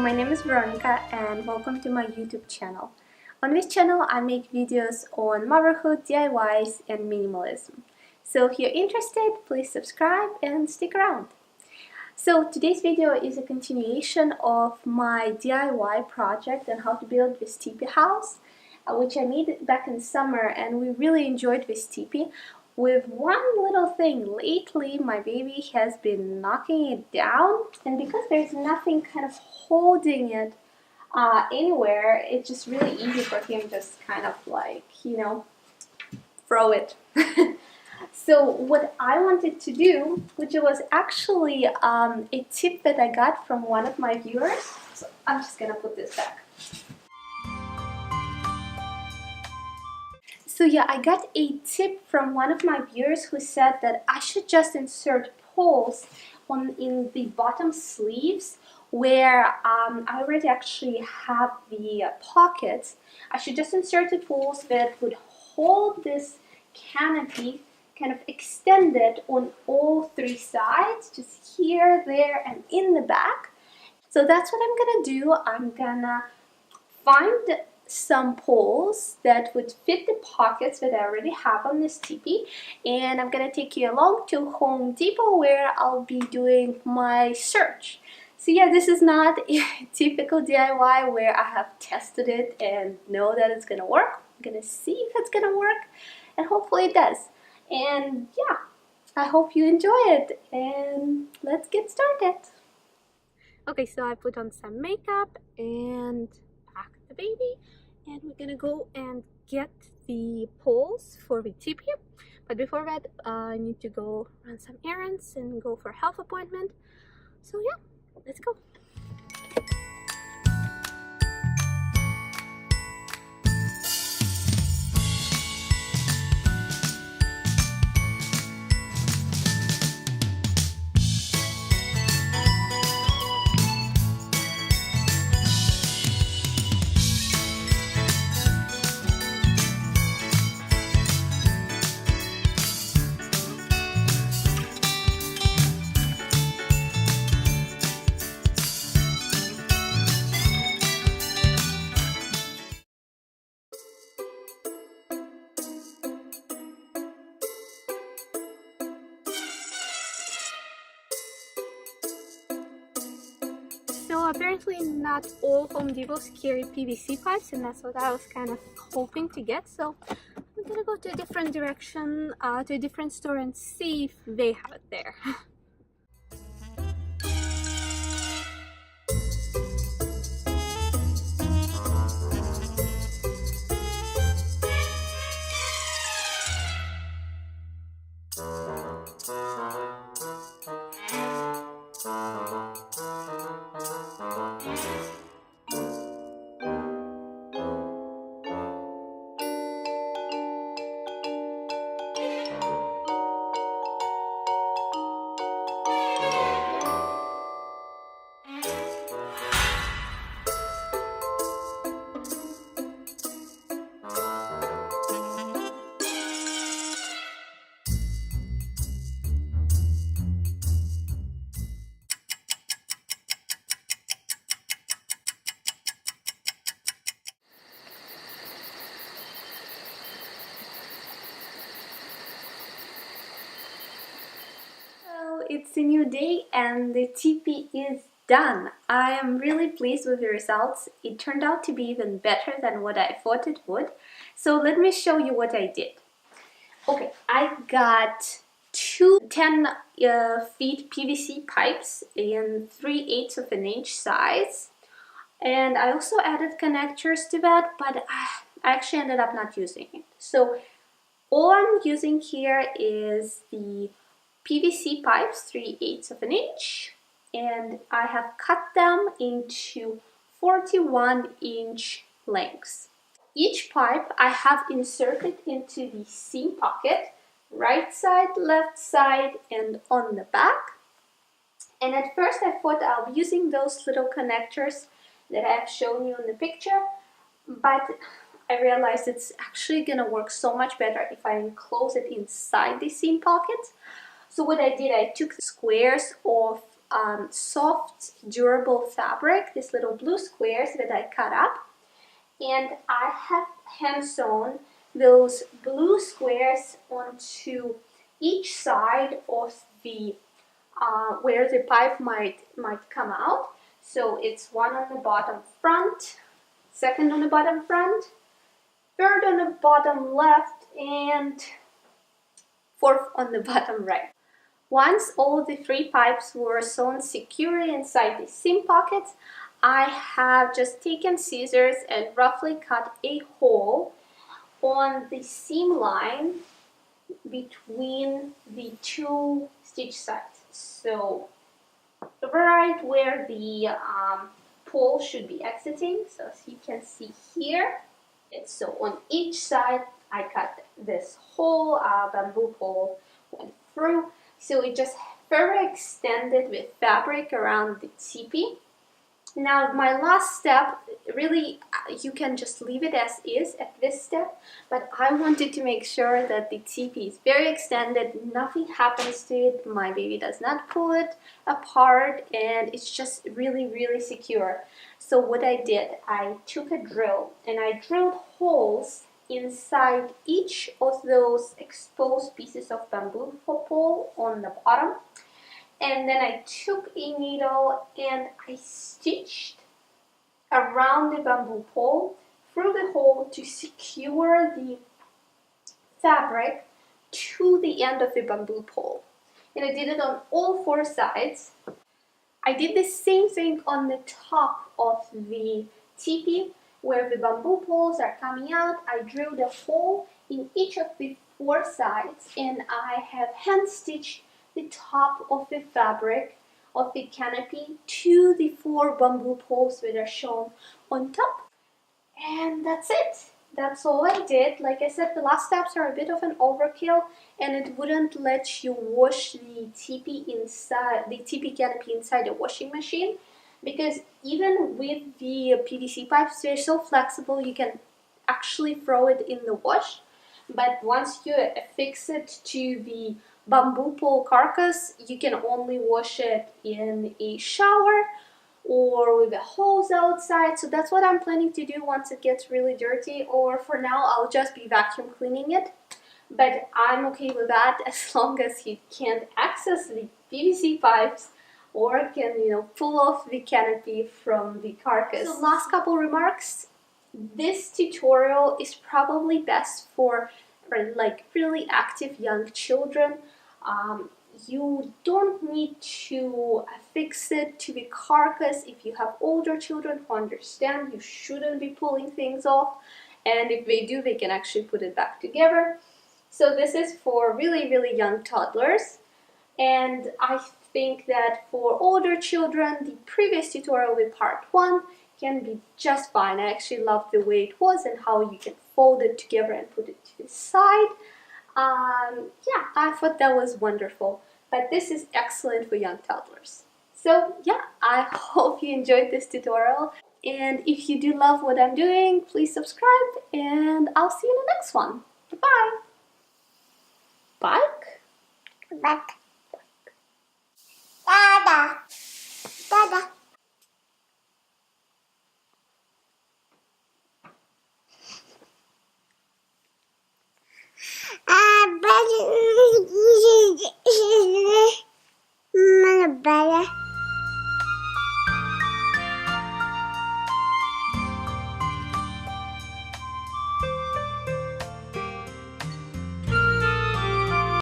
my name is Veronica and welcome to my YouTube channel. On this channel I make videos on motherhood, DIYs and minimalism. So if you're interested, please subscribe and stick around. So today's video is a continuation of my DIY project on how to build this teepee house, which I made back in summer, and we really enjoyed this teepee. With one little thing, lately my baby has been knocking it down, and because there's nothing kind of holding it anywhere, it's just really easy for him just kind of like, throw it. So what I wanted to do, which was actually a tip that I got from one of my viewers, so I'm just gonna put this back. So yeah, I got a tip from one of my viewers who said that I should just insert poles in the bottom sleeves where I already actually have the pockets. I should just insert the poles that would hold this canopy kind of extended on all three sides, just here, there, and in the back. So that's what I'm gonna do. I'm gonna find some poles that would fit the pockets that I already have on this teepee, and I'm gonna take you along to Home Depot where I'll be doing my search. So yeah, this is not a typical DIY where I have tested it and know that it's gonna work. I'm gonna see if it's gonna work, and hopefully it does. And yeah, I hope you enjoy it, and let's get started. Okay, so I put on some makeup and pack the baby, and we're gonna go and get the poles for the teepee. But before that, I need to go run some errands and go for a health appointment. So yeah, let's go. So apparently not all Home Depots carry PVC pipes, and that's what I was kind of hoping to get. So I'm gonna go to a different direction, to a different store, and see if they have it there. It's a new day and the teepee is done. I am really pleased with the results. It turned out to be even better than what I thought it would. So let me show you what I did. Okay, I got two 10 feet PVC pipes in 3/8 of an inch size. And I also added connectors to that, but I actually ended up not using it. So all I'm using here is the PVC pipes, 3/8 of an inch, and I have cut them into 41-inch lengths. Each pipe I have inserted into the seam pocket, right side, left side, and on the back. And at first I thought I'll be using those little connectors that I have shown you in the picture, but I realized it's actually gonna work so much better if I enclose it inside the seam pocket. So what I did, I took the squares of soft, durable fabric, these little blue squares that I cut up, and I have hand sewn those blue squares onto each side of the where the pipe might come out. So it's one on the bottom front, second on the bottom front, third on the bottom left, and fourth on the bottom right. Once all the 3 pipes were sewn securely inside the seam pockets, I have just taken scissors and roughly cut a hole on the seam line between the 2 stitch sides. So right where the pole should be exiting. So as you can see here, so on each side I cut this whole bamboo pole went through. So it just further extended with fabric around the teepee. Now my last step, really you can just leave it as is at this step, but I wanted to make sure that the teepee is very extended, nothing happens to it, my baby does not pull it apart, and it's just really secure. So what I did, I took a drill and I drilled holes inside each of those exposed pieces of bamboo pole on the bottom. And then I took a needle and I stitched around the bamboo pole through the hole to secure the fabric to the end of the bamboo pole. And I did it on all 4 sides. I did the same thing on the top of the teepee where the bamboo poles are coming out. I drilled a hole in each of the 4 sides and I have hand stitched the top of the fabric of the canopy to the 4 bamboo poles that are shown on top. And that's it. That's all I did. Like I said, the last steps are a bit of an overkill and it wouldn't let you wash the teepee canopy inside the washing machine, because even with the PVC pipes, they're so flexible you can actually throw it in the wash. But once you affix it to the bamboo pole carcass, you can only wash it in a shower or with a hose outside. So that's what I'm planning to do once it gets really dirty, or for now I'll just be vacuum cleaning it. But I'm okay with that as long as you can't access the PVC pipes or can, pull off the canopy from the carcass. So last couple remarks. This tutorial is probably best for like really active young children. You don't need to affix it to the carcass if you have older children who understand you shouldn't be pulling things off, and if they do, they can actually put it back together. So this is for really young toddlers, and I think that for older children, the previous tutorial with part 1 can be just fine. I actually love the way it was and how you can fold it together and put it to the side. Yeah, I thought that was wonderful, but this is excellent for young toddlers. So yeah, I hope you enjoyed this tutorial, and if you do love what I'm doing, please subscribe, and I'll see you in the next one. Bye-bye. Bike? Bike.